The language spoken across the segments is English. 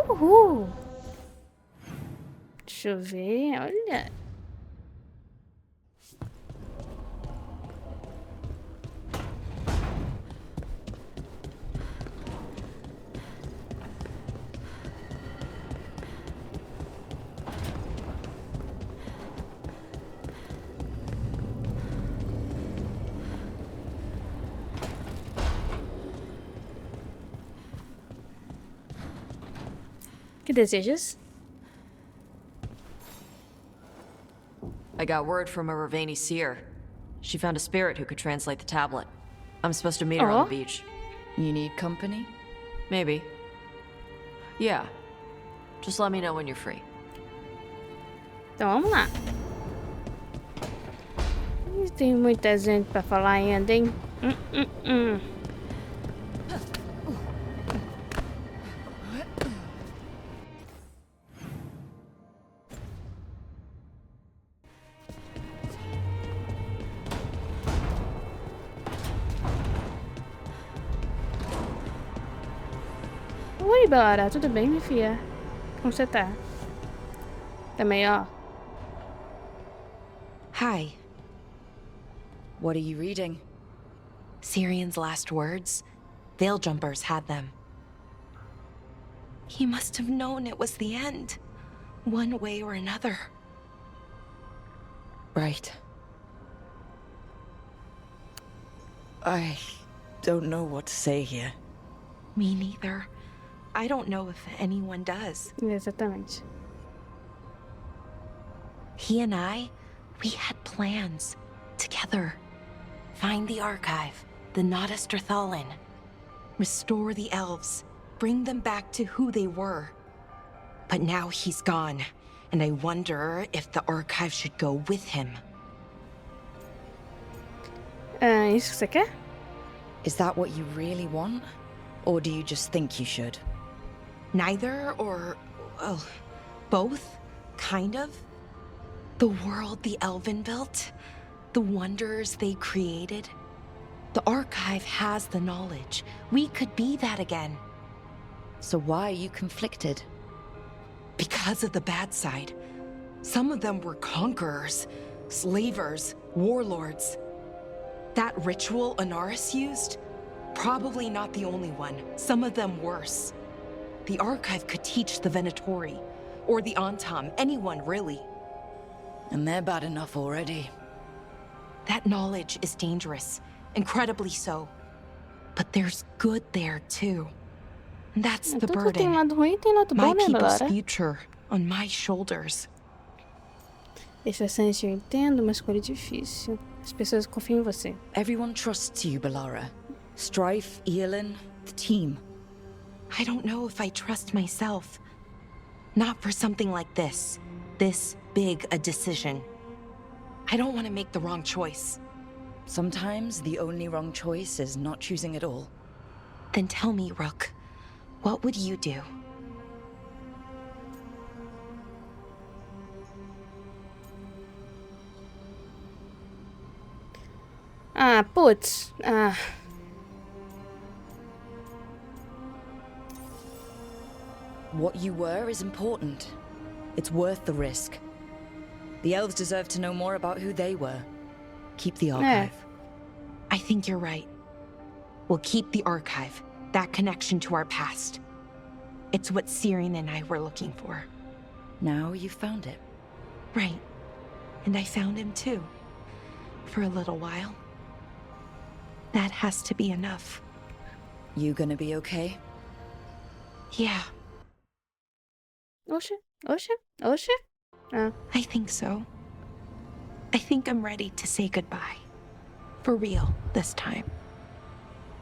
Uhul. Deixa eu ver, olha. Que desejas? I got word from a Ravani seer. She found a spirit who could translate the tablet. I'm supposed to meet her on the Oh, beach. You need company? Maybe. Yeah. Just let me know when you're free. então vamos lá. Ih, tem muita gente pra falar ainda, hein? Hum. Oi, Bela, tudo bem, minha filha? Como você tá? Também, ó. Hi. What are you reading? Syrian's last words? Veil jumpers had them. He must have known it was the end, one way or another. Right. I don't know what to say here. Me neither. I don't know if anyone does. Exatamente. He and I, we had plans. Together. Find the archive, the Nodasterthalin. Restore the elves. Bring them back to who they were. But now he's gone, and I wonder if the archive should go with him. Isso que você quer? Is that what you really want? Or do you just think you should? Neither, or, well, both, kind of. The world the Elven built, the wonders they created. The archive has the knowledge. We could be that again. So why are you conflicted? Because of the bad side. Some of them were conquerors, slavers, warlords. That ritual Anaris used? Probably not the only one. Some of them worse. The archive could teach the Venatori, or the Antam, anyone really. And they're bad enough already. That knowledge is dangerous, incredibly so. But there's good there too. And that's the Tudo tem burden. lado ruim e tem lado My bom, né, people's Bela? future on my shoulders. Estressante, eu entendo, uma escolha difícil. As pessoas confiam em você. Everyone trusts you, Balara. Strife, Eolin, the team. I don't know if I trust myself. Not for something like this. This big a decision. I don't want to make the wrong choice. Sometimes the only wrong choice is not choosing at all. Then tell me, Rook, what would you do? Ah, putz. Ah. What you were is important. It's worth the risk. The elves deserve to know more about who they were. Keep the archive. I think you're right. We'll keep the archive, that connection to our past. It's what Syrian and I were looking for. Now you've found it. Right. And I found him too. For a little while. That has to be enough. You gonna be okay? Yeah, Oxe, oxe, oxe. Ah, I think so. I think I'm ready to say goodbye. For real, this time.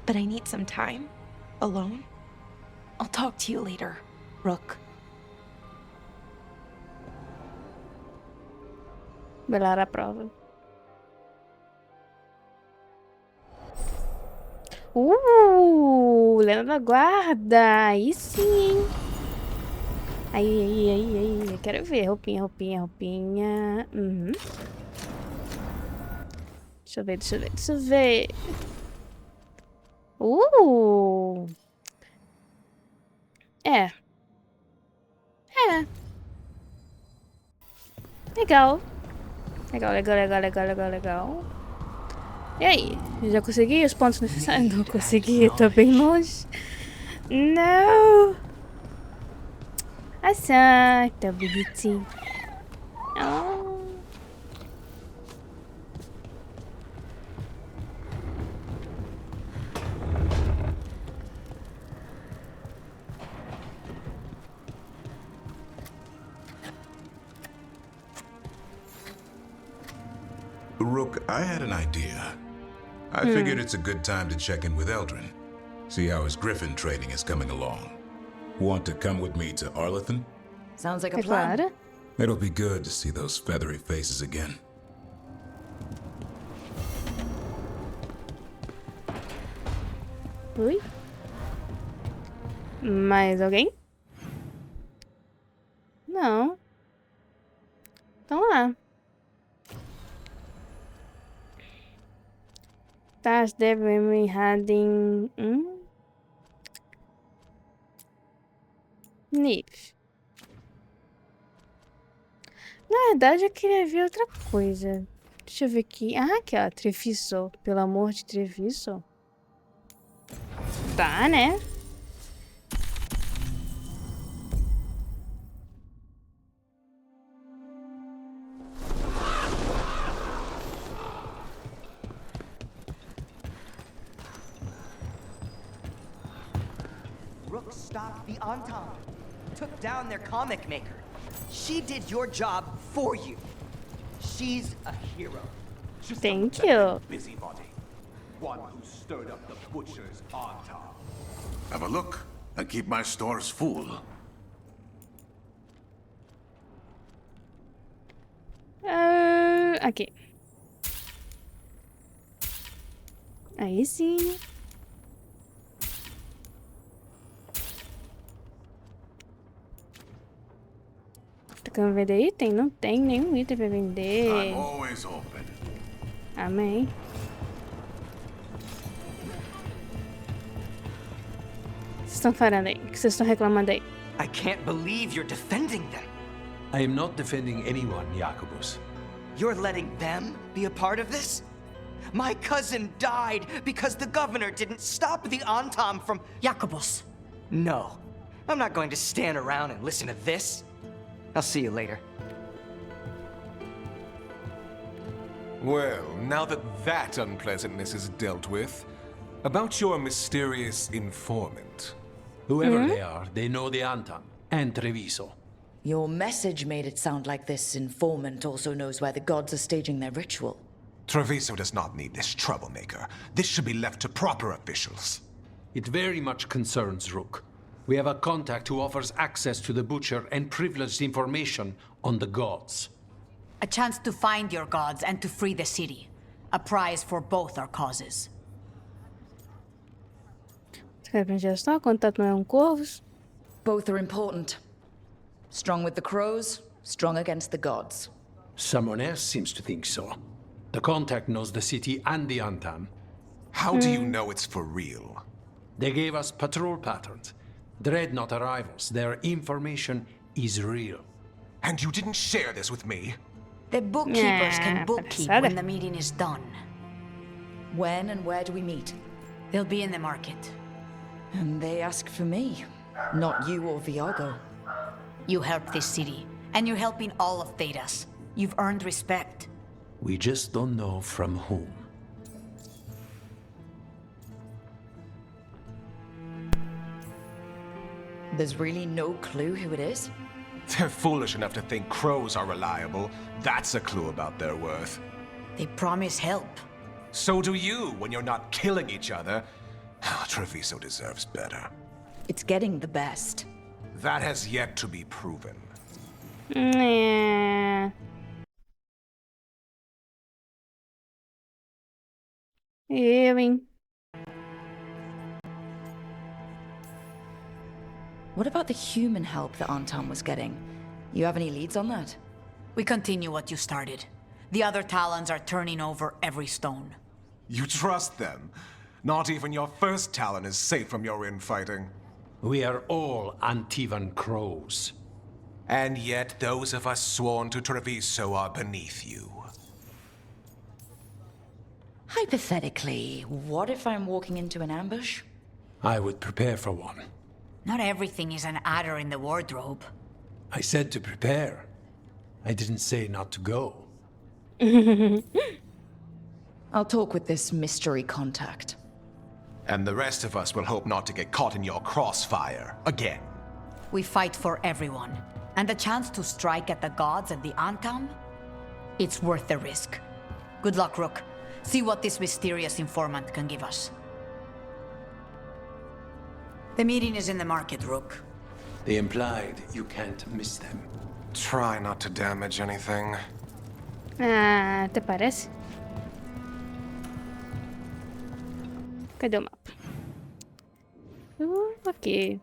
But I need some time. Alone. I'll talk to you later, Rook. Belar a prova. Lenda da guarda. Aí sim, hein? Aí. Eu quero ver. Roupinha. Uhum. Deixa eu ver. É. Legal. Legal, legal, legal, legal, legal, legal. E aí? Já consegui os pontos necessários? Não consegui, tô bem longe. Não! Acerta, bonitinho. Oh. Rook, I had an idea. I figured it's a good time to check in with Eldrin. See how his Griffin training is coming along. Want to come with me to Arlington? Sounds like a É plan. claro. It'll be good to see those feathery faces again. Ui. Mais alguém? Não. Então lá. Das devem em nível. Na verdade, eu queria ver outra coisa. Deixa eu ver aqui. Ah, aqui, ó. Treviso. Pelo amor de Treviso. Tá, né? Rook stopped the Entente, took down their comic maker. She did your job for you. She's a hero. Just Thank a you. busybody. One who stirred up the butcher's Entente. Have a look and keep my stores full. Aqui. Aí sim. Tá querendo vender item? Não tem nenhum item pra vender. I'm always open. Amém. O que vocês estão falando aí? O que vocês estão reclamando aí? I can't believe you're defending them. I am not defending anyone, Jacobus. You're letting them be a part of this? My cousin died because the governor didn't stop the Entente from... Jacobus. No. I'm not going to stand around and listen to this. I'll see you later. Well, now that unpleasantness is dealt with, about your mysterious informant. Whoever they are, they know the Antam and Treviso. Your message made it sound like this informant also knows where the gods are staging their ritual. Treviso does not need this troublemaker. This should be left to proper officials. It very much concerns Rook. We have a contact who offers access to the butcher and privileged information on the gods. A chance to find your gods and to free the city. A prize for both our causes. Você quer aprender a história? Contato não é corvos? Both are important. Strong with the crows, strong against the gods. Someone else seems to think so. The contact knows the city and the Antam. How do you know it's for real? They gave us patrol patterns. Dreadnought arrivals. Their information is real. And you didn't share this with me? The bookkeepers can bookkeep pesada. when the meeting is done. When and where do we meet? They'll be in the market. And they ask for me, not you or Viago. You help this city, and you're helping all of Thedas. You've earned respect. We just don't know from whom. There's really no clue who it is? They're foolish enough to think crows are reliable. That's a clue about their worth. They promise help. So do you when you're not killing each other. Treviso deserves better. It's getting the best. That has yet to be proven. É. Eu, hein? What about the human help that Anton was getting? You have any leads on that? We continue what you started. The other Talons are turning over every stone. You trust them? Not even your first Talon is safe from your infighting. We are all Antivan crows. And yet those of us sworn to Treviso are beneath you. Hypothetically, what if I'm walking into an ambush? I would prepare for one. Not everything is an adder in the wardrobe. I said to prepare. I didn't say not to go. I'll talk with this mystery contact. And the rest of us will hope not to get caught in your crossfire again. We fight for everyone. And the chance to strike at the gods and the Ankam? It's worth the risk. Good luck, Rook. See what this mysterious informant can give us. The meeting is in the market, Rook. They implied you can't miss them. Try not to damage anything. Ah, ¿te parece? Cadê o mapa? Ok.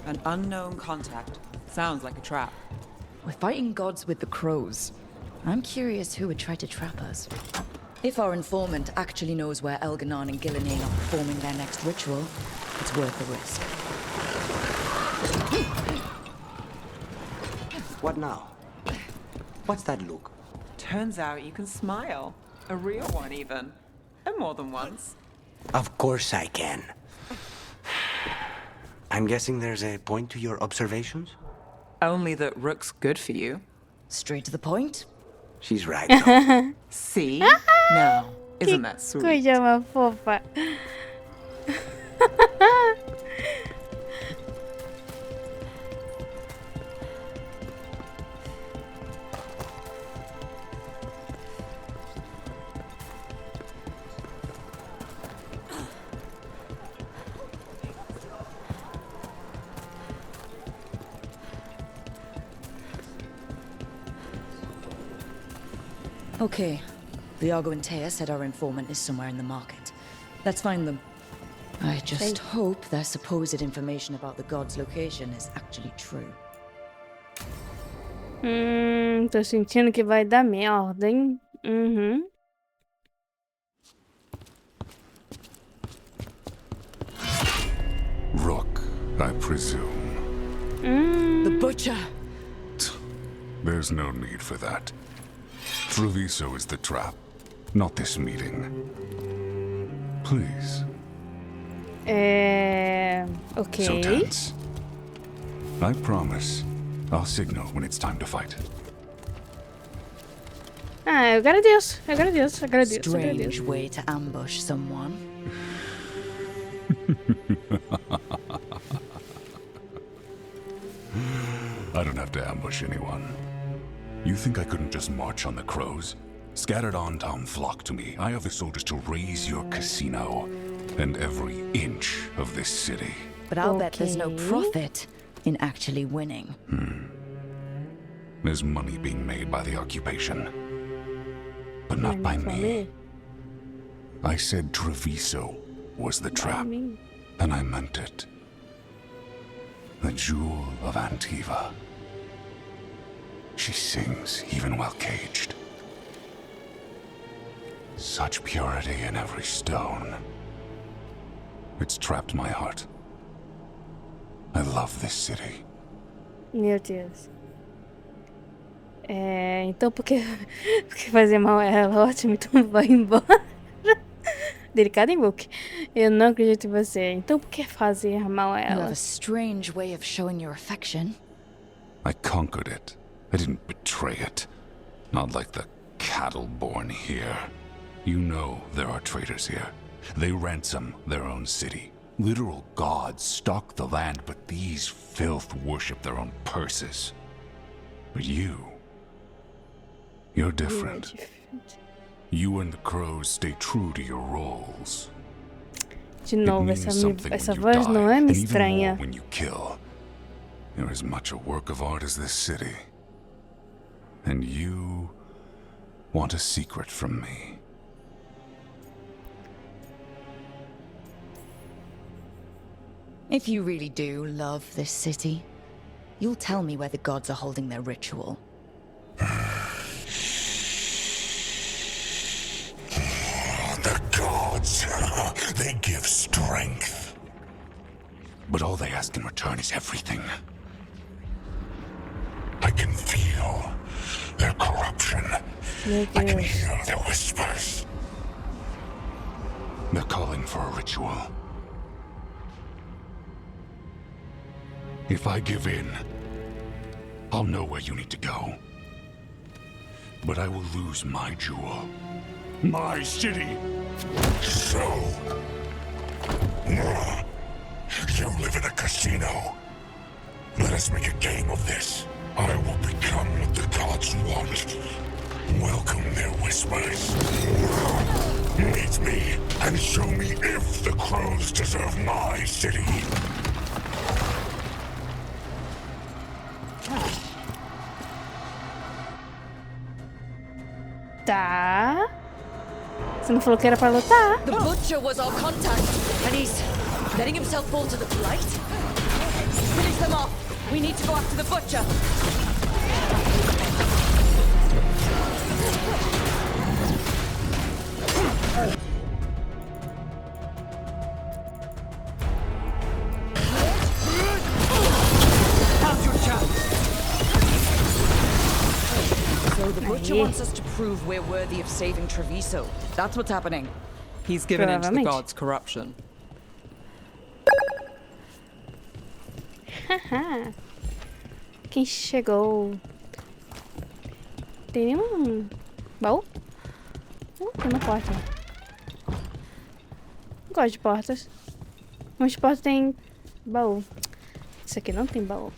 An unknown contact. Sounds like a trap. We're fighting gods with the crows. I'm curious who would try to trap us. If our informant actually knows where Elganon and Gillinane are performing their next ritual, it's worth the risk. What now? What's that look? Turns out you can smile. A real one, even. And more than once. Of course I can. I'm guessing there's a point to your observations? Only that Rook's good for you. Straight to the point? She's right, though. See? Now, isn't that sweet? Coisa mais fofa. Okay. Viago and Taya said our informant is somewhere in the market. Let's find them. I just hope their supposed information about the god's location is actually true. Tô sentindo que vai dar merda, hein? Rook, I presume. The butcher! There's no need for that. Treviso is the trap, not this meeting. Please. Ok. So tense. I promise. I'll signal when it's time to fight. Ah, eu agradeço. Strange way to ambush someone. I don't have to ambush anyone. You think I couldn't just march on the crows? Scattered on town flock to me. I have the soldiers to raise your casino and every inch of this city. But I'll bet there's no profit in actually winning. There's money being made by the occupation, but not by me. I said Treviso was the trap, and I meant it. The jewel of Antiva. She sings even while caged. Such purity in every stone. It's trapped my heart. I love this city. Meu Deus. Então porque fazer mal a ela? Ótimo, então vai embora. Delicado, hein, Book? Eu não acredito em você. Então por que fazer mal a You ela? have a strange way of showing your affection. I conquered it. I didn't betray it. Not like the cattle born here. You know there are traitors here. They ransom their own city. Literal gods stalk the land, but these filth worship their own purses. But you're different. You and the crows stay true to your roles. De novo, It means something essa when you voz die, não é and me even estranha. more when you kill. You're as much a work of art as this city. And you want a secret from me. If you really do love this city, you'll tell me where the gods are holding their ritual. They give strength. But all they ask in return is everything. I can feel their corruption. I can hear their whispers. They're calling for a ritual. If I give in, I'll know where you need to go. But I will lose my jewel. My city. So... you live in a casino. Let us make a game of this. I will become what the gods want. Welcome their whispers. Meet me and show me if the crows deserve my city. Tá. Você não falou que era pra lutar? The butcher was our contact, and he's letting himself fall to the blight. Finish them off. We need to go after the butcher. How's your chance? So the butcher wants us to prove we're worthy of saving Treviso. That's what's happening. He's given in to the Provavelmente. gods' corruption. Haha. Quem chegou? Tem nenhum baú? Tem uma porta. Não gosto de portas. Umas portas tem baú. Isso aqui não tem baú.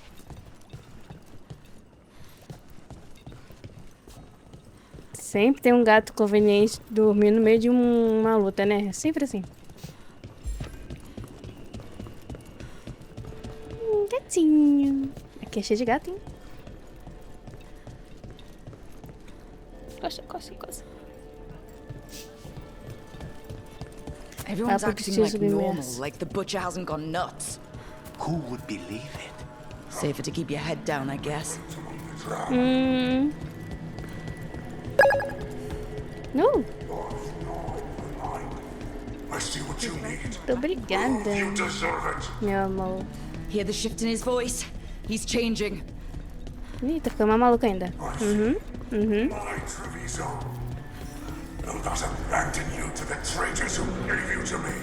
Sempre tem um gato conveniente dormir no meio de uma luta, né? Sempre assim. Gatinho. Aqui é cheio de gato, hein? Coça, coça, coça. Everyone's Ah, acting like subir normal, mesmo. like the butcher hasn't gone nuts. Who would believe it? Safer to keep your head down, I guess. Não. I see what you need. Muito obrigada, You deserve it. meu amor. Hear the shift in his voice? He's changing. Ih, tá ficando mais maluco ainda. My Treviso will not abandon you to the traitors who gave you to me.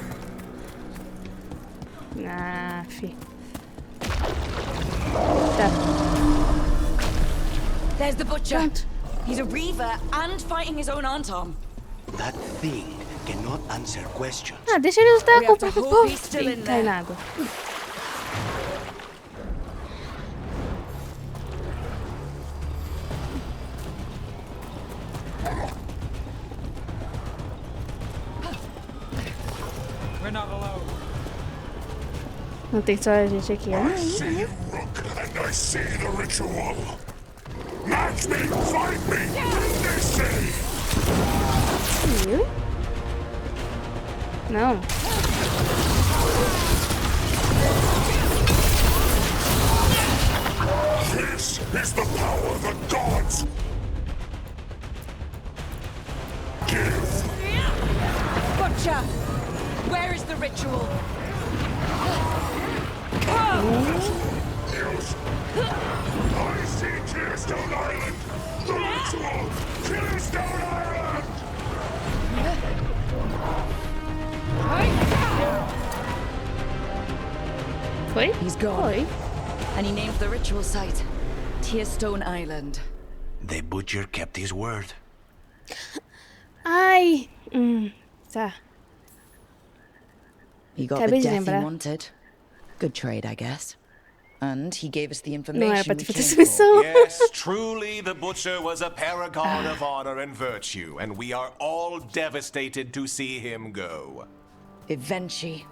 Ah, fi. Tá. There's the butcher. Pronto. He's a reaver and fighting his own arm. That thing cannot answer questions. Ah, deixa ele lutar We com have to hope he's still in Cai there. na água. We're not alone. Não tem só a gente aqui, ó. I see you, Rook, and I see the ritual. Match me, fight me, they say. Viu? Não. This is the power of the gods. Give. Butcher! Where is the ritual? Use. I see Tearstone Island. The ritual. Tearstone Island. Foi? He's gone. Foi. And he named the ritual site Tearstone Island. The butcher kept his word. Ai. Tá. He got Acabei the de death he lembrar. wanted. Good trade, I guess. And he gave us the Não era information pra we ter feito came essa for. missão. Yes, truly the Butcher was a paragon of honor and virtue, and we are all devastated to see him go. Eventually.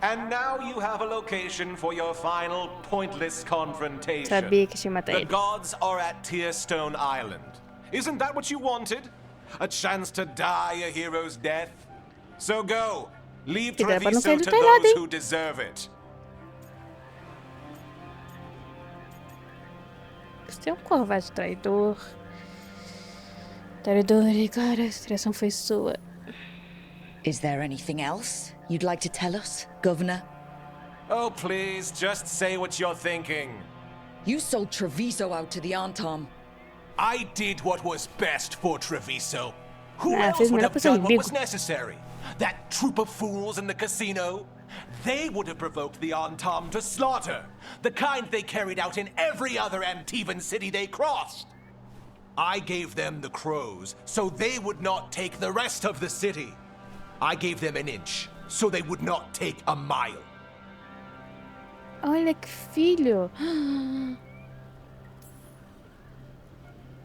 And now you have a location for your final pointless confrontation. Sabia que tinha matado The ele. gods are at Tearstone Island. Isn't that what you wanted? A chance to die a hero's death? So go. Leave Que dá pra não Treviso cair do to telhado, those hein? who deserve it. Você é um covarde traidor. Traidor, cara, a extração foi sua. Is there anything else you'd like to tell us, Governor? Oh, please, just say what you're thinking. You sold Treviso out to the Antam. I did what was best for Treviso. Who Ah, else fez would melhor have pra seu done what amigo. was necessary? That troop of fools in the casino? They would have provoked the Antam to slaughter, the kind they carried out in every other Antivan city they crossed. I gave them the crows, so they would not take the rest of the city. I gave them an inch, so they would not take a mile. Olha que filho.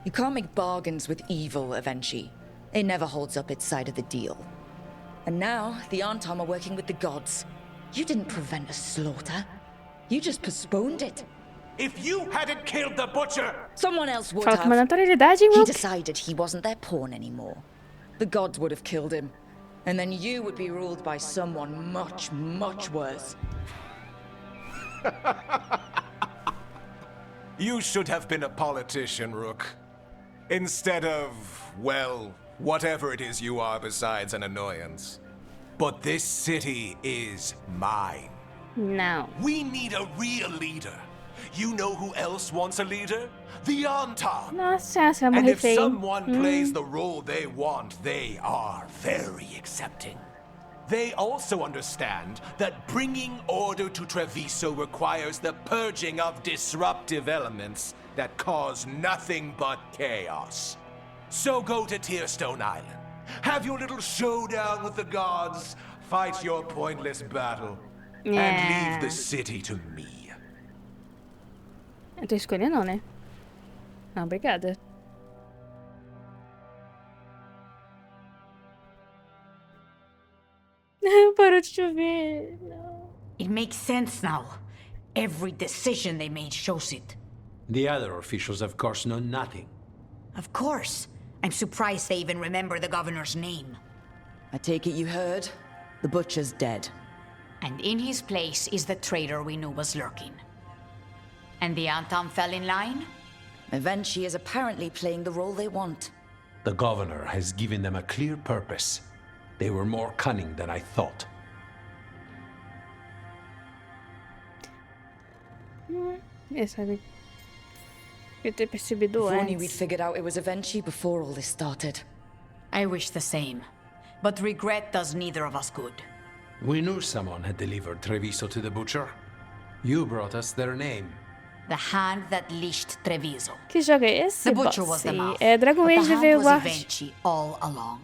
You can't make bargains with evil, Avenchi. It never holds up its side of the deal. And now, the Antam are working with the gods. You didn't prevent a slaughter. You just postponed it. If you hadn't killed the butcher! Someone else would Fala com uma have. naturalidade, He Rook. decided he wasn't their pawn anymore. The gods would have killed him. And then you would be ruled by someone much, much worse. You should have been a politician, Rook. Instead of, well, whatever it is you are besides an annoyance. But this city is mine. Não. We need a real leader. You know who else wants a leader? The Antam. Nossa, essa vai And morrer if feio. someone plays the role they want, they are very accepting. They also understand that bringing order to Treviso requires the purging of disruptive elements that cause nothing but chaos. So go to Tearstone Island. Have your little showdown with the gods, fight your pointless battle, and leave the city to me. Eu tô escolhendo não, né? Não, obrigada. Parou de chover. Não. It makes sense now. Every decision they made shows it. The other officials, of course, know nothing. Of course. I'm surprised they even remember the governor's name. I take it you heard? The butcher's dead. And in his place is the traitor we knew was lurking. And the Antam fell in line? Avenchi is apparently playing the role they want. The governor has given them a clear purpose. They were more cunning than I thought. Sabe? Eu ter percebido If only we'd antes. figured out it was Avenchi before all this started. I wish the same. But regret does neither of us good. We knew someone had delivered Treviso to the butcher. You brought us their name. The hand that leashed Treviso. Que jogo é esse, The butcher was the boss? mouth. É Dragon but Age the de hand was Veilguard. Evenchi all along.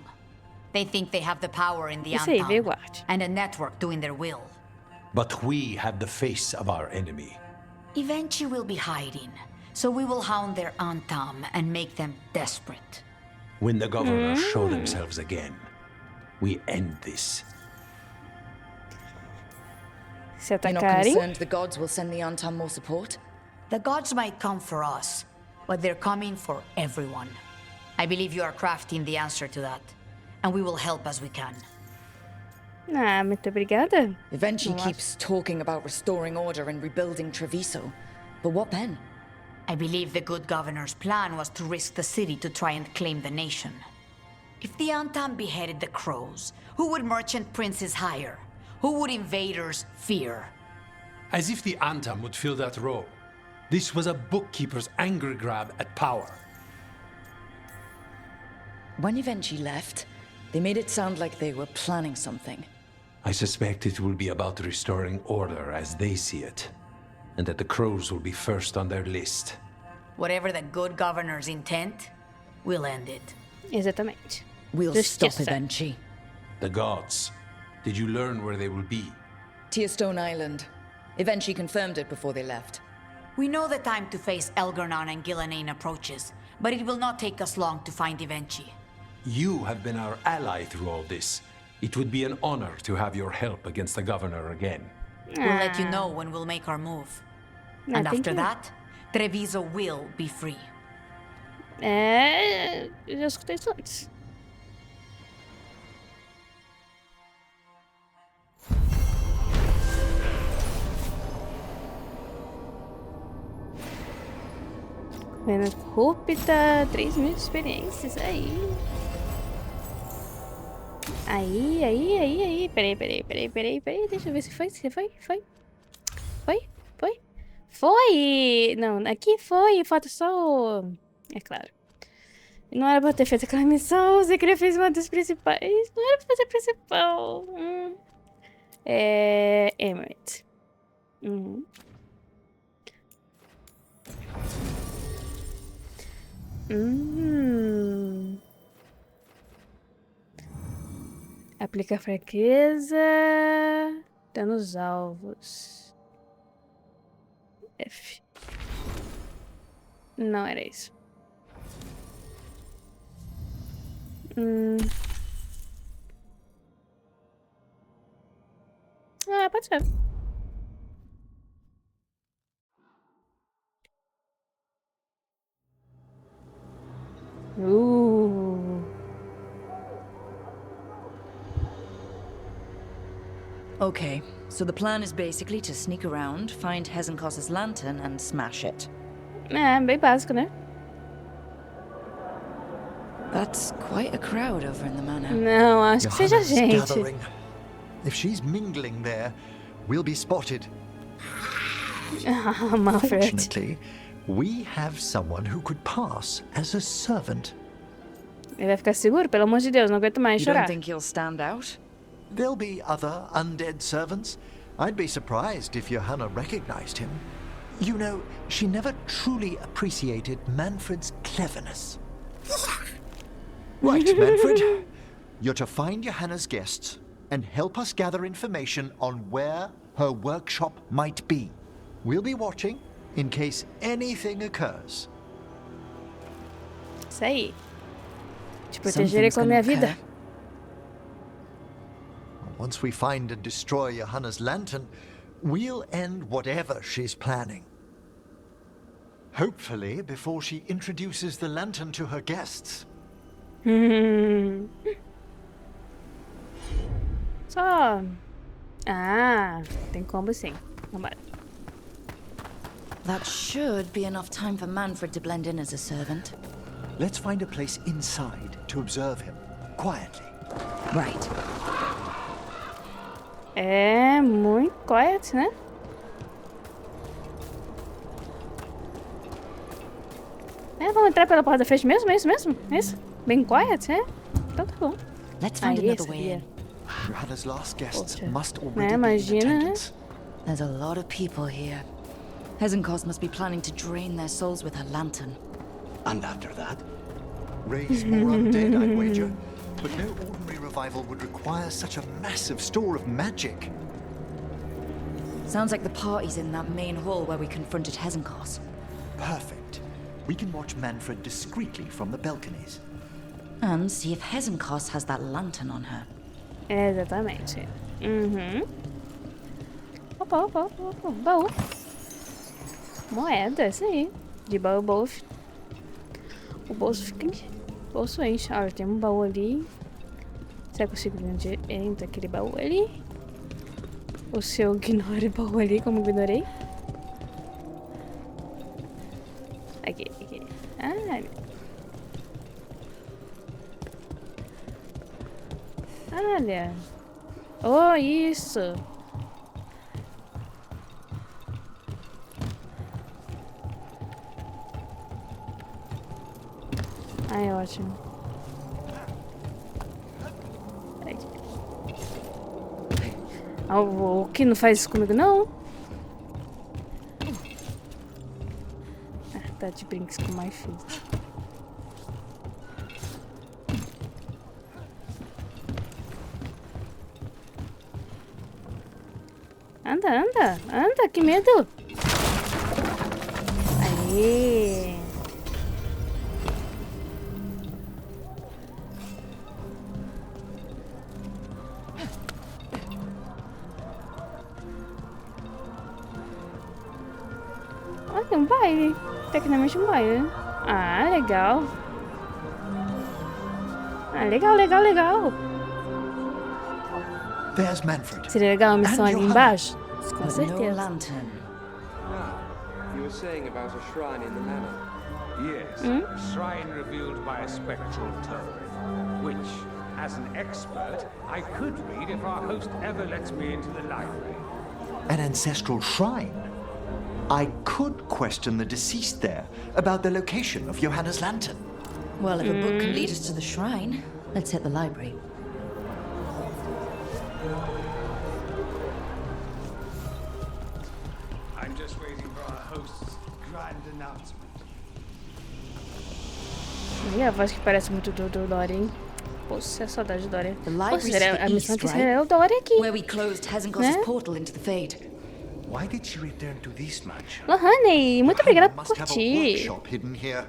They think they have the power in the Isso aí, Antam Veilguard. and a network doing their will. But we have the face of our enemy. Evenchi will be hiding, so we will hound their Antam and make them desperate. When the governors show themselves again, we end this. Se You're not atacarem. concerned the gods will send the Antam more support? The gods might come for us, but they're coming for everyone. I believe you are crafting the answer to that, and we will help as we can. Ah, muito obrigada. Avenchi keeps talking about restoring order and rebuilding Treviso. But what then? I believe the good governor's plan was to risk the city to try and claim the nation. If the Antam beheaded the crows, who would merchant princes hire? Who would invaders fear? As if the Antam would fill that role. This was a bookkeeper's angry grab at power. When Avenchi left, they made it sound like they were planning something. I suspect it will be about restoring order as they see it, and that the crows will be first on their list. Whatever the good governor's intent, we'll end it. Exatamente. We'll Justiça. stop Avenchi. The gods. Did you learn where they will be? Tearstone Island. Avenchi confirmed it before they left. We know the time to face Elgarnon and Gillenane approaches, but it will not take us long to find Evenchi. You have been our ally through all this. It would be an honor to have your help against the governor again. We'll let you know when we'll make our move. And thank after you. that, Treviso will be free. É. Eu já escutei isso antes. Vendo corrupta, 3.000 experiências aí. Aí. Peraí. Deixa eu ver se foi. Foi! Não, aqui foi. Falta só o... É claro. Não era pra ter feito aquela missão. Você queria fazer uma das principais. Não era pra fazer a principal. Emirates. Aplica fraqueza. Danos alvos. F. Não era isso. Ah, pode ser. Okay, so the plan is basically to sneak around, find Hezenkos's lantern, and smash it. Bem básico, né? That's quite a crowd over in the manor. Não, acho que seja gente. Gathering. If she's mingling there, we'll be spotted. Manfred. Fortunately, we have someone who could pass as a servant. Ele vai ficar seguro? Pelo amor de Deus, não aguento mais You chorar. don't think he'll stand out? There'll be other undead servants. I'd be surprised if Johanna recognized him. You know, she never truly appreciated Manfred's cleverness. Right, Manfred. You're to find Johanna's guests and help us gather information on where her workshop might be. We'll be watching in case anything occurs. Isso aí. Te protegerei com a minha vida. Once we find and destroy Johanna's lantern, we'll end whatever she's planning. Hopefully, before she introduces the lantern to her guests. Só... Ah, tem combo sim. Vambora. That should be enough time for Manfred to blend in as a servant. Let's find a place inside to observe him, quietly. Right. É muito quiet, né? Vamos entrar pela porta da frente mesmo? É isso mesmo? É isso? Bem quiet, é? Então tá bom. Let's find another way in. Johanna's last guests Poxa. must already be in Imagina, né? attendance. There's a lot of people here. Hezenkos must be planning to drain their souls with her lantern. And after that? Raise more undead, I'd wager. But no ordinary revival would require such a massive store of magic. Sounds like the party's in that main hall where we confronted Hezenkos. Perfect. We can watch Manfred discreetly from the balconies. And see if Hezenkos has that lantern on her. Exatamente. Opa. Baú. Moeda, isso aí. De baú, o bolso fica... O bolso enche. Olha, tem um baú ali. Será que eu consigo ver onde entra aquele baú ali? Ou se eu ignoro o baú ali, como ignorei? Aqui. Olha. Oh, isso. Ai, ótimo. O que não faz isso comigo, não? Tá de brinques com mais filho. Anda, que medo! Aê! Olha, um baile. Tecnicamente um baile. Ah, legal. Ah, legal. There's Manfred. Seria legal uma missão ali embaixo? Com But no certeza. lantern. You were saying about a shrine in the manor. Yes, a shrine revealed by a spectral tome, which, as an expert, I could read if our host ever lets me into the library. An ancestral shrine? I could question the deceased there about the location of Johanna's lantern. Well, if a book can lead us to the shrine, let's hit the library. I'm just waiting for our host's grand announcement. E a voz que parece muito do Dory, hein? Poxa, saudade do Dory. The library's Poxa, to a the missão east, que right? seria o Dory aqui. Where we closed Hezenko's Né? portal into the Fade. Why did she return to this much? Lohane, muito obrigada por Must have a curtir. workshop hidden here.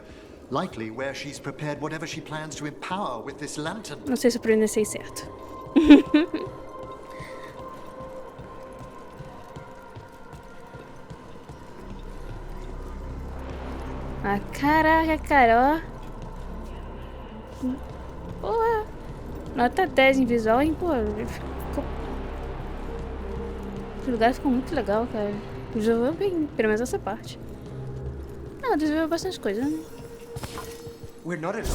Likely where she's prepared whatever she plans to empower with this lantern. Não sei se eu pronunciei certo. Ah, caraca, cara, ó. Porra. Nota 10 em visual, hein, pô. Esse lugar ficou muito legal, cara. Desenvolveu bem, pelo menos essa parte. Não, desenvolveu bastante coisa, né? We're not alone.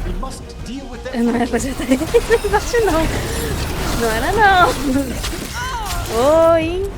We must deal with them. Eu não era pra acertar esse negócio, não. Não era, não. Oi.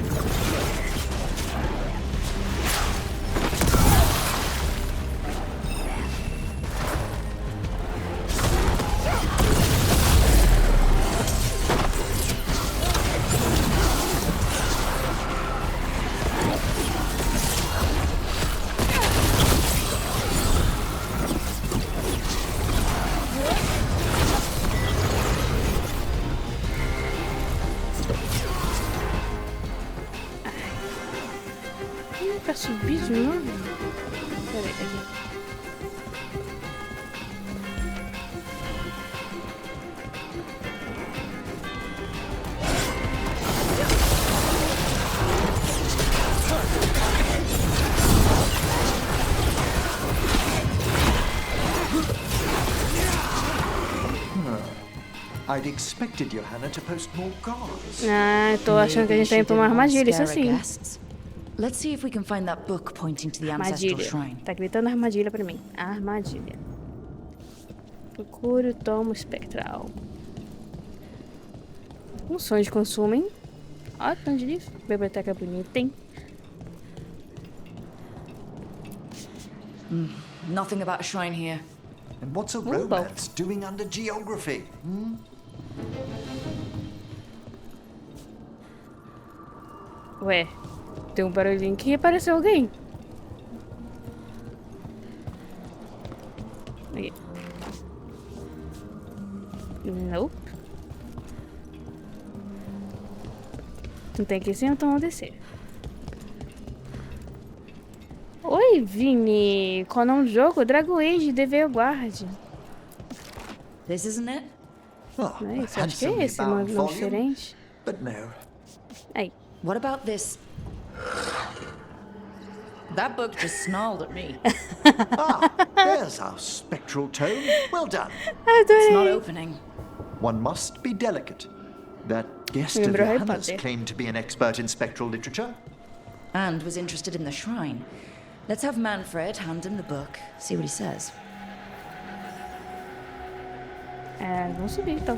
Pra subir de novo? Peraí, aqui. I'd expected Johanna to post more guards. Ah, eu tô achando que a gente tá indo pra uma armadilha, isso sim. Let's see if we can find that book pointing to the ancestral Armadilha. shrine. Tá gritando armadilha pra mim. Armadilha. Procure o tomo espectral. Um sonho de consumo, hein? Ó, tanto de livro. Biblioteca bonita, hein? Nothing about a shrine here. And what's a romance doing under geography? Ué, tem um barulhinho que apareceu alguém. Aí. Nope. Não tem aqui em cima, então vamos descer. Oi, Vini. Qual é o nome do jogo? Dragon Age de Veilguard. This isn't it? Oh, Não é isso? Acho que é esse, nome diferente. But no. Aí. What about this? That book just snarled at me. There's our spectral tome. Well done. It's not opening. One must be delicate. That guest of Remember Harry Johanna's Potter. claimed to be an expert in spectral literature. And was interested in the shrine. Let's have Manfred hand him the book, see what he says. É, vamos subir então.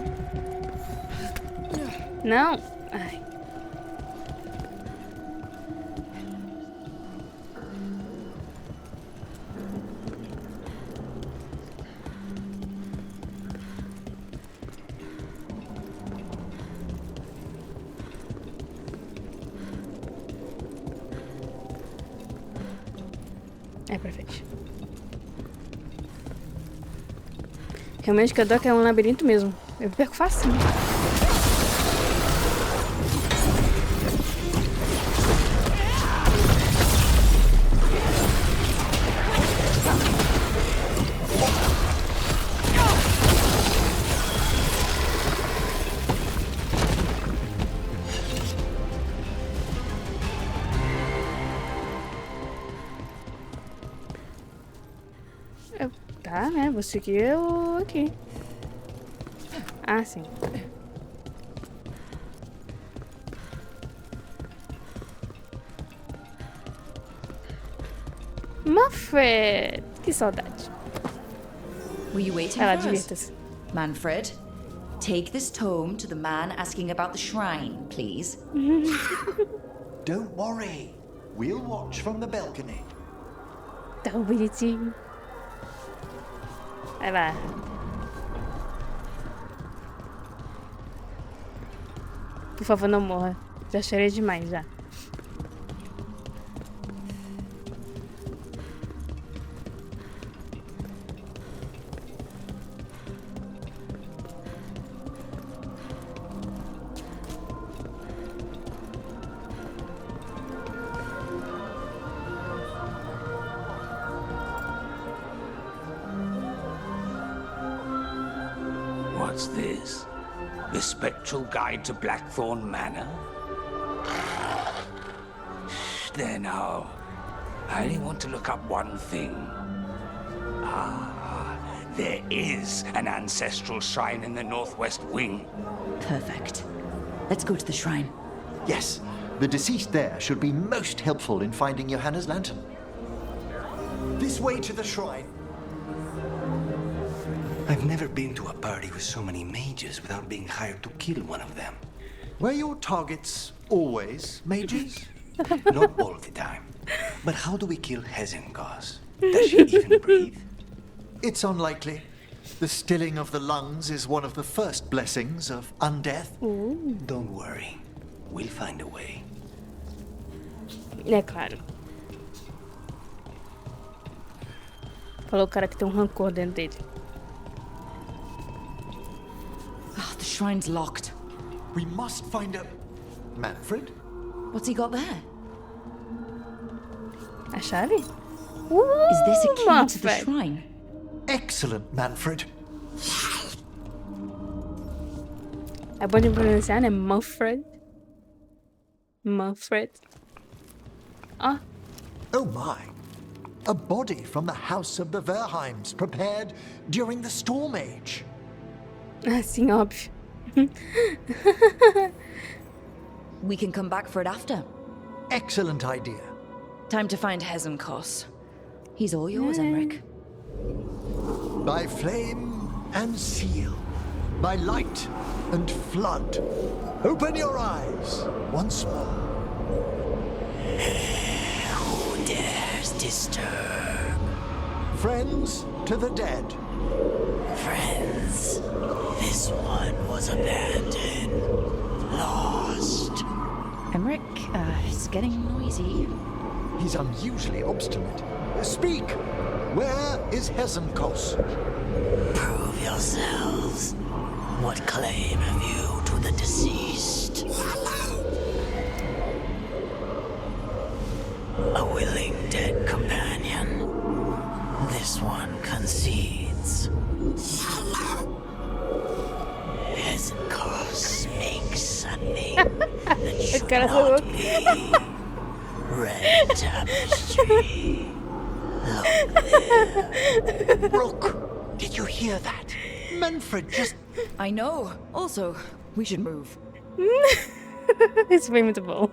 Não. Ai. É pra frente. Realmente, cada que é um labirinto mesmo. Eu perco fácil. Tá, né? Você aqui, eu aqui. Ah, sim. Manfred! Que saudade. Were you waiting Vai lá, for us? divirta-se. Manfred, take this tome to the man asking about the shrine, please. Don't worry. We'll watch from the balcony. Tão bonitinho. Vai lá. Por favor, não morra. Já chorei demais, já. What's this? The Spectral Guide to Blackthorn Manor? There now. I only want to look up one thing. Ah, there is an ancestral shrine in the northwest wing. Perfect. Let's go to the shrine. Yes, the deceased there should be most helpful in finding Johanna's lantern. This way to the shrine. I've never been to a party with so many mages without being hired to kill one of them. Were your targets always mages? Not all the time. But how do we kill Hezenkos? Does she even breathe? It's unlikely. The stilling of the lungs is one of the first blessings of undeath. Don't worry. We'll find a way. É claro. Falou o cara que tem rancor dentro dele. Oh, the shrine's locked. We must find a... Manfred? What's he got there? A chave? Is this a key to the Manfred. shrine? Excellent, Manfred. É bom de pronunciar, né? Manfred. Manfred. Ah, Oh my. A body from the house of the Verheims, prepared during the Storm Age. assim, óbvio. We can come back for it after. Excellent idea. Time to find Hezenkos. He's all yours, Emmerich. By flame and seal, by light and flood, open your eyes once more. Who dares disturb? Friends to the dead. Friends, this one was abandoned. Lost. Emmerich, it's getting noisy. He's unusually obstinate. Speak! Where is Hezenkos? Prove yourselves. What claim have you to the deceased? A willing dead companion. This one concedes. Hezenkos makes a name that should not be. Red tapestry. Look there. Rook, did you hear that? Manfred just... I know. Also, we should move. Isso foi muito bom.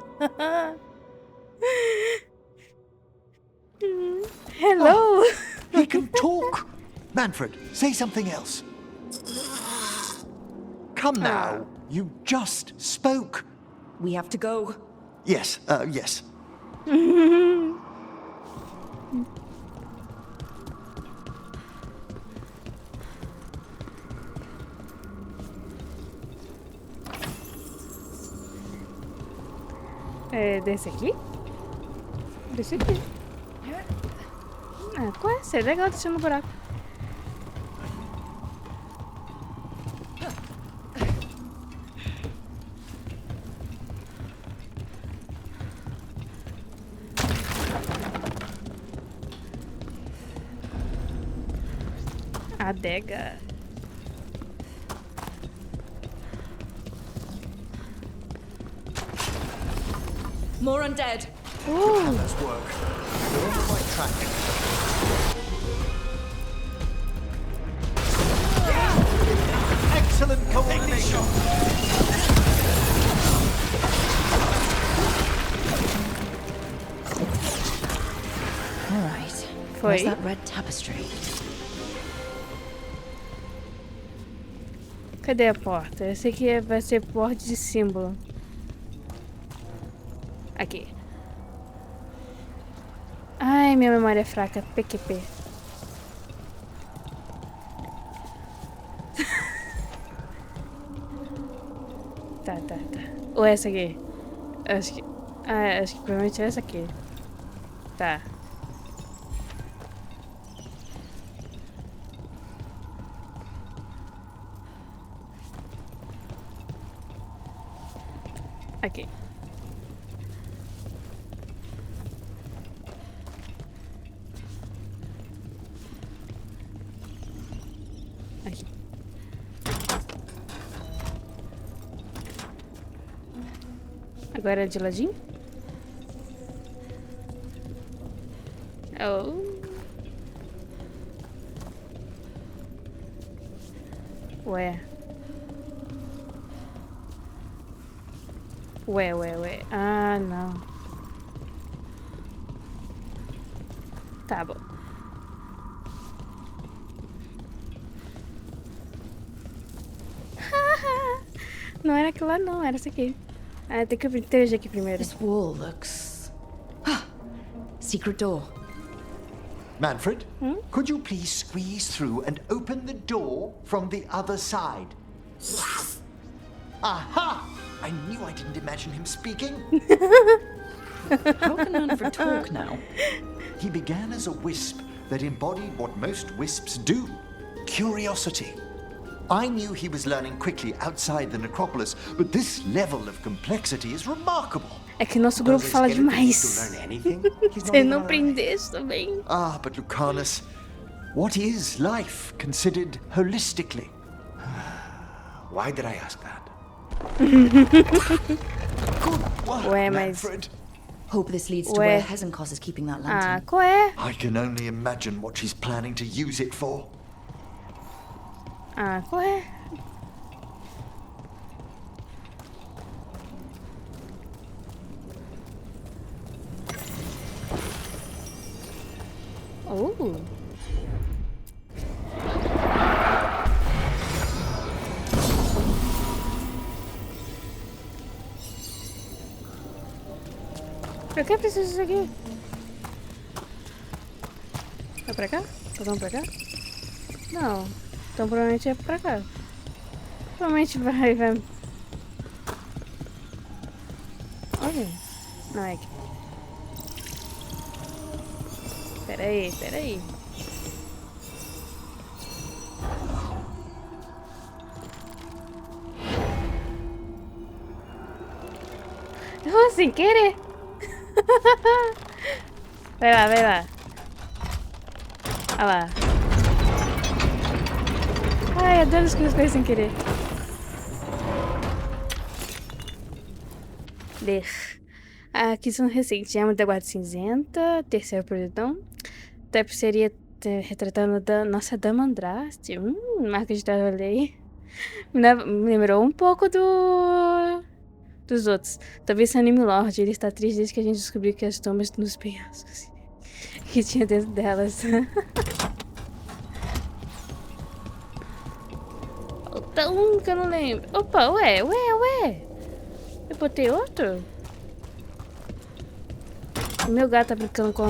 Hello. He can talk. Manfred, say something else. Come now. You just spoke. We have to go. Yes, yes. É desse aqui? Desse aqui. Ah, qual é? Seria legal deixar no buraco. Adega. More undead. Let's work. You're on the right track. Excellent coordination. All right. Where's Foi. that red tapestry? Cadê a porta? Esse aqui vai ser porta de símbolo. Aqui. Ai, minha memória é fraca. PQP. Tá. Ou essa aqui? Acho que provavelmente é essa aqui. Tá. Aqui. Aqui. Agora é de ladinho? Oh. Ué. Ué. Ah, não. Tá bom. Não era aquilo lá, não. Era isso aqui. Ah, tem que abrir aqui primeiro. This wall looks... Secret door. Manfred, could you please squeeze through and open the door from the other side? Yes! Aha! I knew I didn't imagine him speaking. How can Manfred talk now? He began as a wisp that embodied what most wisps do. Curiosity. I knew he was learning quickly outside the necropolis, but this level of complexity is remarkable. É que nosso grupo fala demais. Você não prendesse também. Ah, but Lucanus, what is life considered holistically? Why did I ask that? Good work, Ué, mas... Manfred. Hope this leads to where Hezenkos is keeping that lantern. Ah, qual é? I can only imagine what she's planning to use it for. Ah, qual é? Oh. Pra que precisa disso aqui? É pra cá? Vamos pra cá? Não. Então provavelmente é pra cá. Provavelmente vai... Olha. Não é aqui. Peraí. Eu vou sem querer. Vai lá. Olha lá. Ai, adoro as coisas sem querer. Ler. A aquisição recente. Arma da Guarda Cinzenta. Terceira projeção. Tapeçaria retratando da nossa Dama Andraste. Marca de trabalho. Me lembrou um pouco dos outros. Talvez seja Anime Lord. Ele está triste desde que a gente descobriu que as tombas nos penhascos que tinha dentro delas. Falta um que eu não lembro. Opa, ué. Eu botei outro? O meu gato tá brincando com...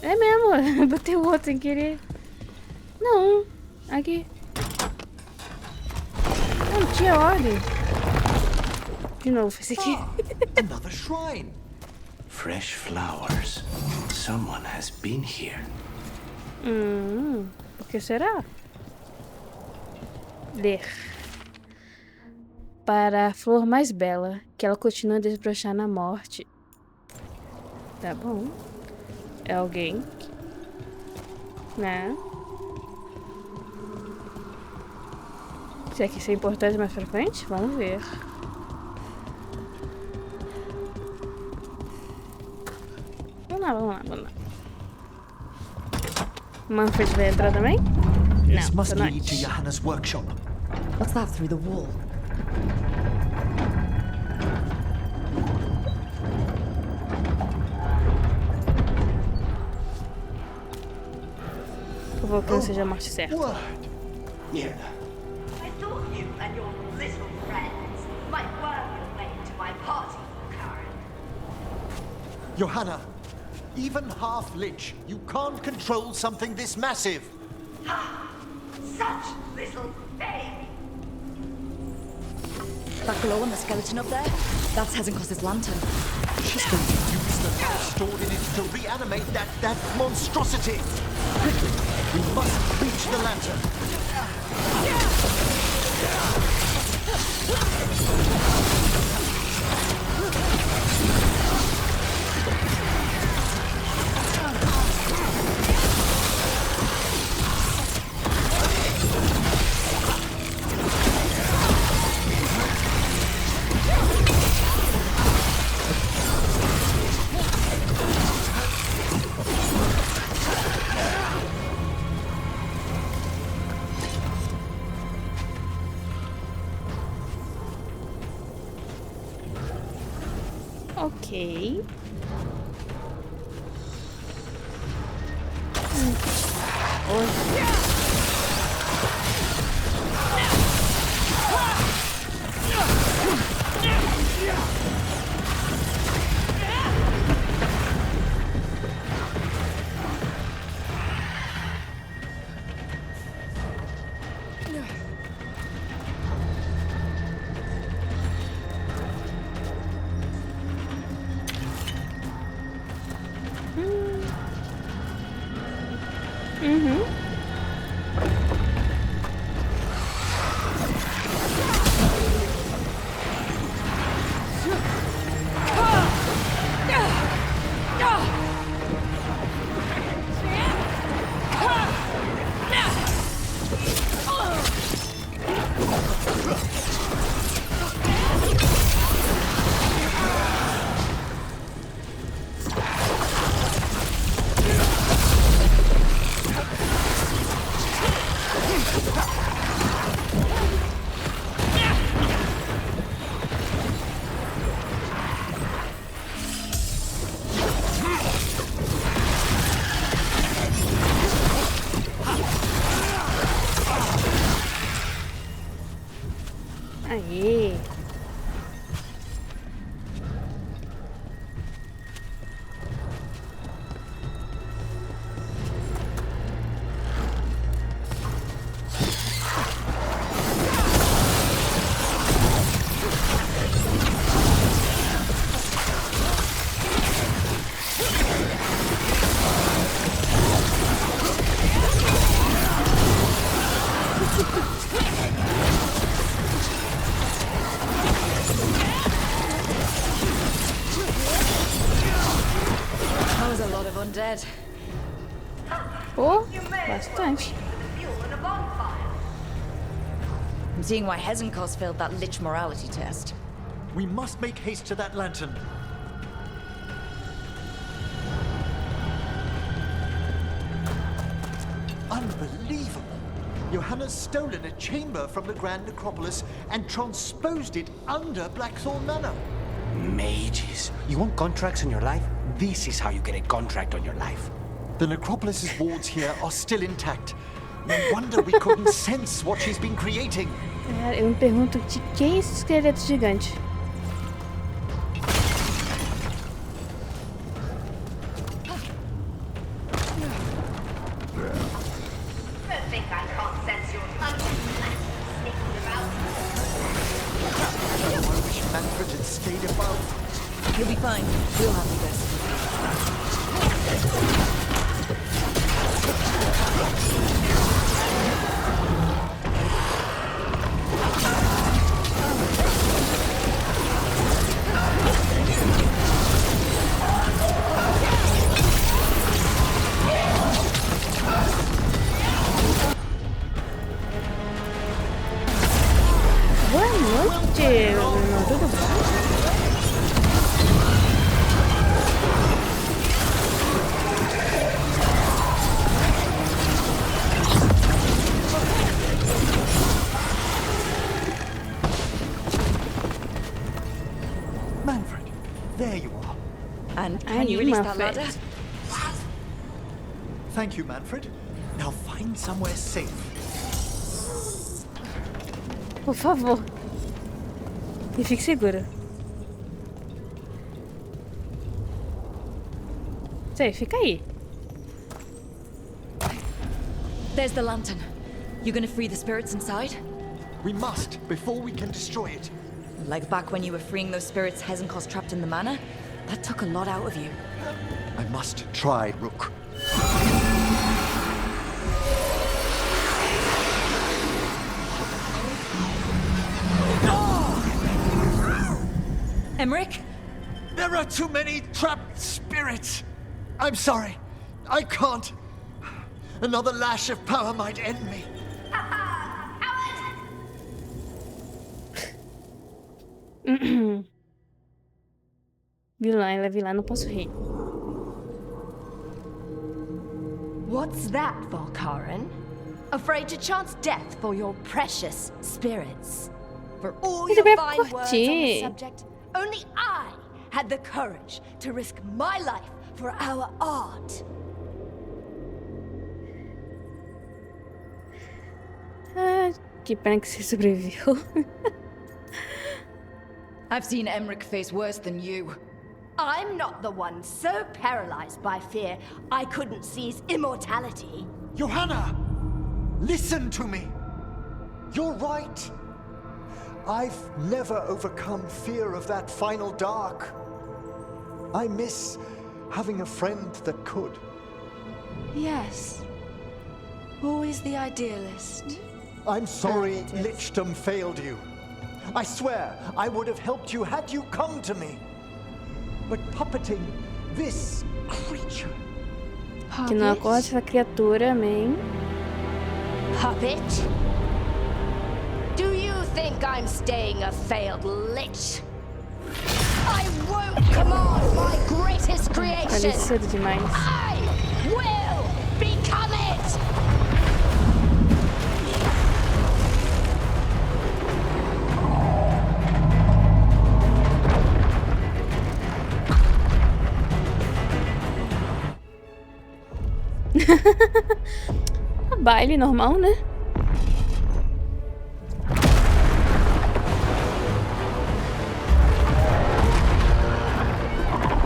É mesmo, eu botei o outro sem querer. Não, aqui. Não tinha ordem. De novo, esse aqui. Another shrine. Fresh flowers. Someone has been here. O que será? Ler. Para a flor mais bela, que ela continua a desbrochar na morte. Tá bom. É alguém, né? Será que isso é importante mais pra frente? Vamos ver. Vamos lá. Manfred vai entrar também? This Não, must tá lead to nós. Johanna's workshop. What's that through the wall? Por favor, que não seja a morte certa. Word. Mierda. I thought you and your little friends might work your way to my party, Karen. Johanna, even half Lich, you can't control something this massive. Such little baby. That glow on the skeleton up there? That's Hezenkos's lantern. She's going to use the power stored in it to reanimate that monstrosity. Quickly, we must reach the lantern. Ok. Aê! Dead. Oh, bastante. I'm seeing why Hezenkos failed that Lich morality test. We must make haste to that lantern. Unbelievable! Johanna's stolen a chamber from the Grand Necropolis and transposed it under Blackthorn Manor. Mages. You want contracts in your life? This is how you get a contract on your life. The Necropolis's wards here are still intact. No wonder we couldn't sense what she's been creating. Eu me pergunto de quem é esse esqueleto gigante? You'll be fine. We'll have the best. Boa noite, tudo bom? Manfred, there you are. And can you release that ladder? Thank you, Manfred. Now find somewhere safe. Por favor. E fique segura. Sei, fica aí. There's the lantern. You gonna free the spirits inside? We must, before we can destroy it. Like back when you were freeing those spirits Hezenkos trapped in the manor? That took a lot out of you. I must try, Rook. Emmerich? There are too many trapped spirits. I'm sorry. I can't. Another lash of power might end me. Vilã, ela é vilã, não posso rir. What's that, Volkaren? Afraid to chance death for your precious spirits? For all Mas your é fine words on the curtir. subject, only I had the courage to risk my life for our art. Ah, que pena que você sobreviveu. I've seen Emmerich face worse than you. I'm not the one so paralyzed by fear I couldn't seize immortality. Johanna! Listen to me! You're right! I've never overcome fear of that final dark. I miss having a friend that could. Yes. Always the idealist. I'm sorry Lichdom failed you. I swear I would have helped you had you come to me. But puppeting this creature... Que não acorde essa criatura, man. Puppet? Do you think I'm staying a failed lich? I won't command my greatest creation! Olha, cedo demais. I will become it! Baile normal, né?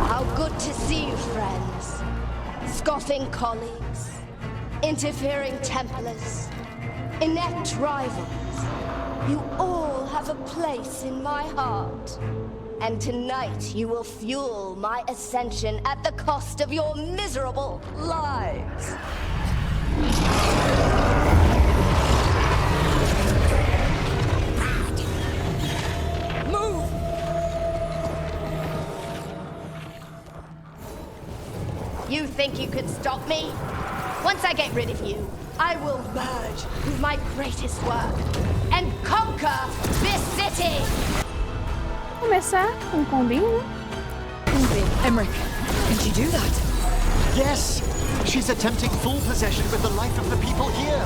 How good to see you, friends. Scoffing colleagues, interfering Templars, inept rivals. You all have a place in my heart. And tonight you will fuel my ascension at the cost of your miserable lives. Move! You think you could stop me? Once I get rid of you, I will merge with my greatest work and conquer this city! Começar com um combinho, né? Vamos ver. Emmerich, can she do that? Yes! She's attempting full possession with the life of the people here.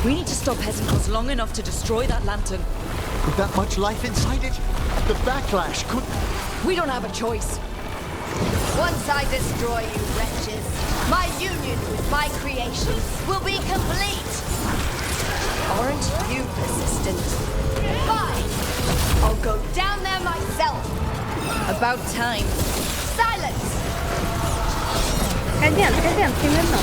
We need to stop Hezenkos long enough to destroy that lantern. With that much life inside it, the backlash could... We don't have a choice. Once I destroy you wretches, my union with my creation will be complete. Aren't you persistent? Fine! I'll go down there myself. About time. Silence! Cai dentro, tem medo não.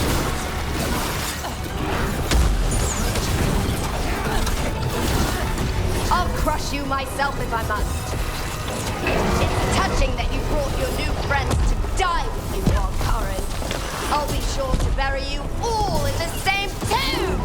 I'll crush you myself if I must. It's touching that you brought your new friends to die with you, Volkaren. I'll be sure to bury you all in the same tomb!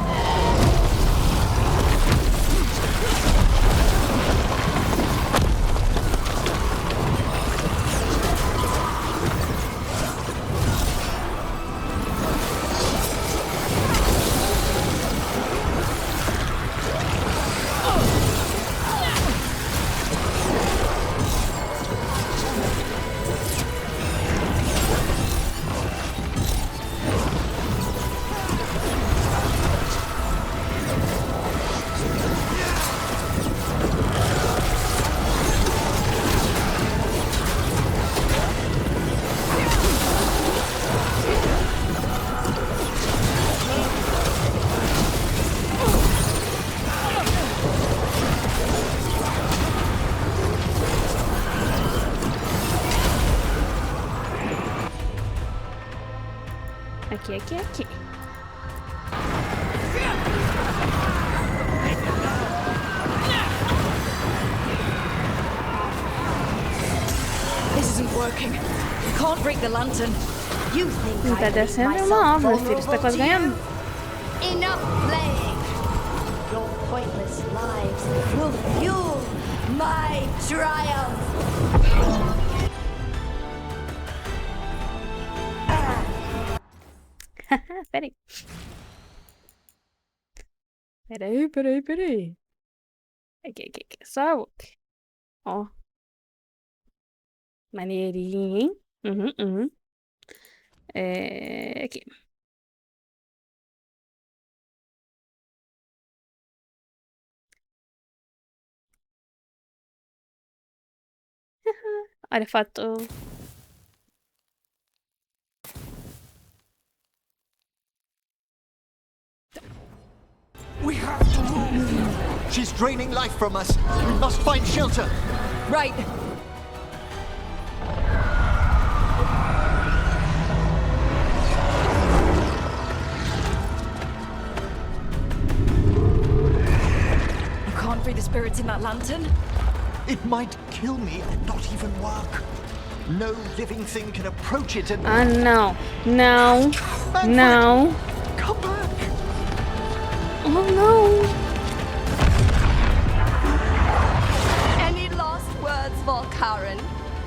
Aqui. This isn't working. We can't break the lantern. You think Não tá I make descendo myself não, meu filho. Você tá vulnerable quase to you? ganhando. Enough playing. Your pointless lives will fuel my triumph. Peraí. Aqui. Só. Ó. Maneirinho, hein? Uhum. Aqui. Olha, foto. We have to move! She's draining life from us. We must find shelter. Right. You can't free the spirits in that lantern? It might kill me and not even work. No living thing can approach it and... Ah, não. Não. Manfred, Não. come back! Oh, não. Any last words for Karen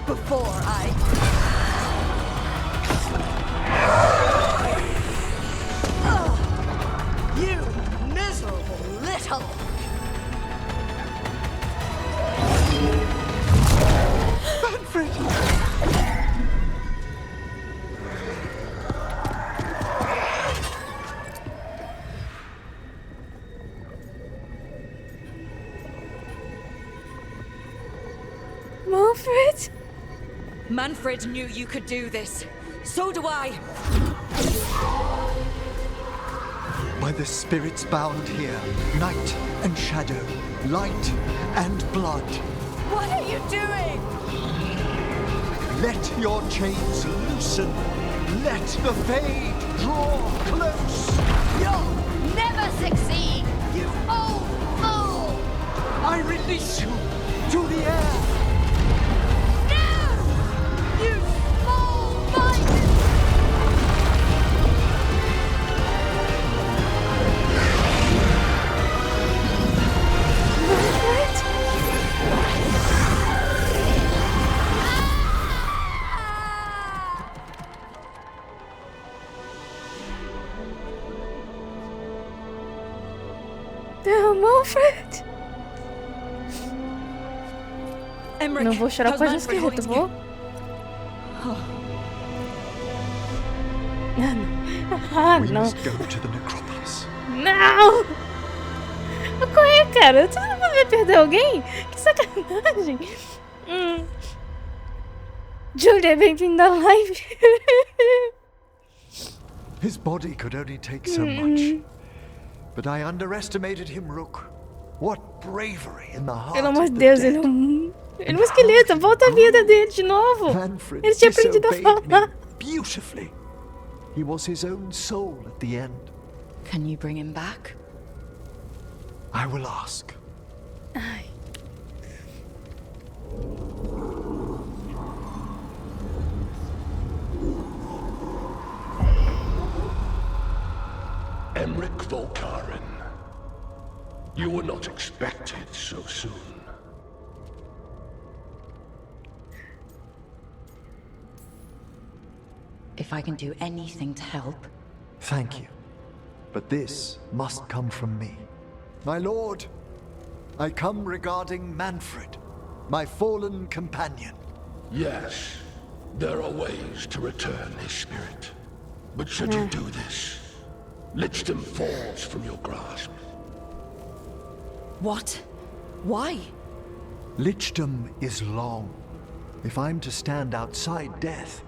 before I... You miserable little... Manfred! Manfred? Manfred knew you could do this. So do I. By the spirits bound here, night and shadow, light and blood. What are you doing? Let your chains loosen. Let the fade draw close. You'll never succeed, you old fool! I release you to the air. No! You small-minded... Manfred? Emmerich, Não vou chorar how's com a Manfred esqueleto, holding vou? We não. must go to the necropolis. Não! Qual é, cara? Tu não vai perder alguém? Que sacanagem! Julia, bem-vinda à live! His body could only take so much. But I underestimated him, Rook. What bravery in the heart Pelo amor of de the Deus, dead. ele é um esqueleto. Volta a vida dele de novo. Manfred Ele tinha aprendido a disobeyed me falar. beautifully. He was his own soul at the end. Can you bring him back? I will ask. Ai. Emmerich Volkaren. You were not expected so soon. If I can do anything to help. Thank you. But this must come from me. My lord, I come regarding Manfred, my fallen companion. Yes, there are ways to return his spirit. But should you do this, Lichdom falls from your grasp. What? Why? Lichdom is long. If I'm to stand outside death,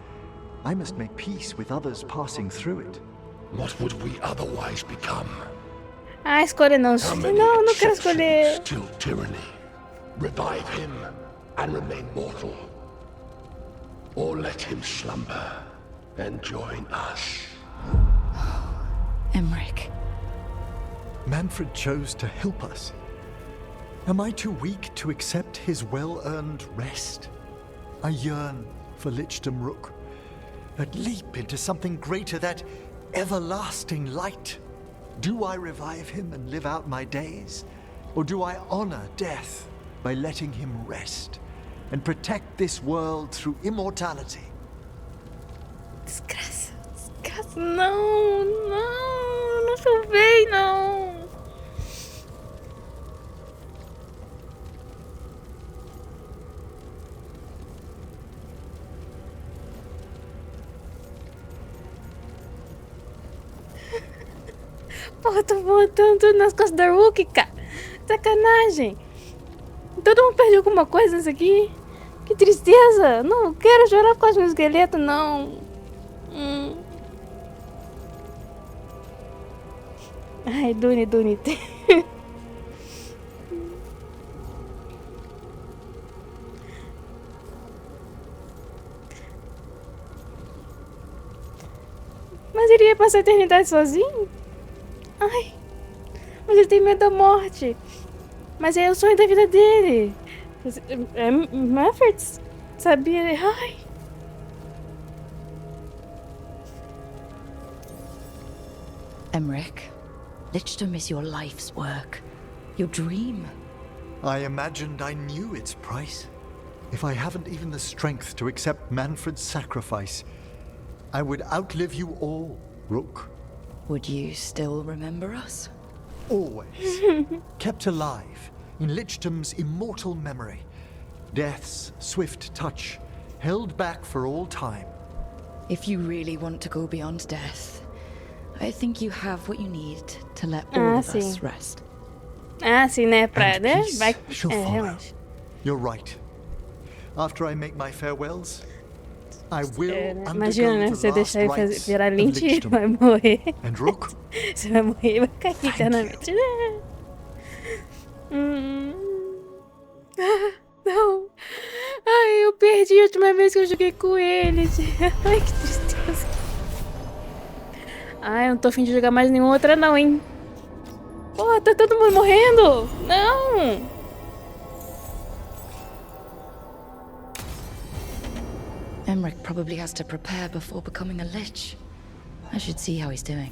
I must make peace with others passing through it. What would we otherwise become? Ah, escolha não. Não, não quero escolher. Still tyranny. Revive him and remain mortal. Or let him slumber and join us. Emmerich. Manfred chose to help us. Am I too weak to accept his well-earned rest? I yearn for Lichdom Rook, that leap into something greater, that everlasting light. Do I revive him and live out my days? Or do I honor death by letting him rest and protect this world through immortality? Desgraça, desgraça. Não, não, não salvei, não. Porra, tô botando tudo nas costas da Rookie, cara. Sacanagem. Todo mundo perdeu alguma coisa nisso aqui. Que tristeza. Não quero chorar por causa do esqueleto, não. Ai, Duni. Mas ele ia passar a eternidade sozinho? Ai, mas ele tem medo da morte. Mas é o sonho da vida dele. Manfred sabia. Ai. Emmerich, Lichdom is your life's work. Your dream. I imagined I knew its price. If I haven't even the strength to accept Manfred's sacrifice, I would outlive you all, Rook. Would you still remember us? Always. Kept alive in Lichdom's immortal memory. Death's swift touch, held back for all time. If you really want to go beyond death, I think you have what you need to let all of us rest. Sim, né? Pra, And né? peace Vai. shall follow. Realmente. You're right. After I make my farewells, I will Imagina, né? undergo Você the last deixar ele rites virar of lynch e Lichdom. vai morrer. And Rook, Você vai morrer e vai cair eternamente. Não. Ai, eu perdi a última vez que eu joguei com ele. Ai, que tristeza. Ai, eu não tô afim de jogar mais nenhuma outra não, hein. Pô, tá todo mundo morrendo. Não. Emmerich probably has to prepare before becoming a lich. I should see how he's doing.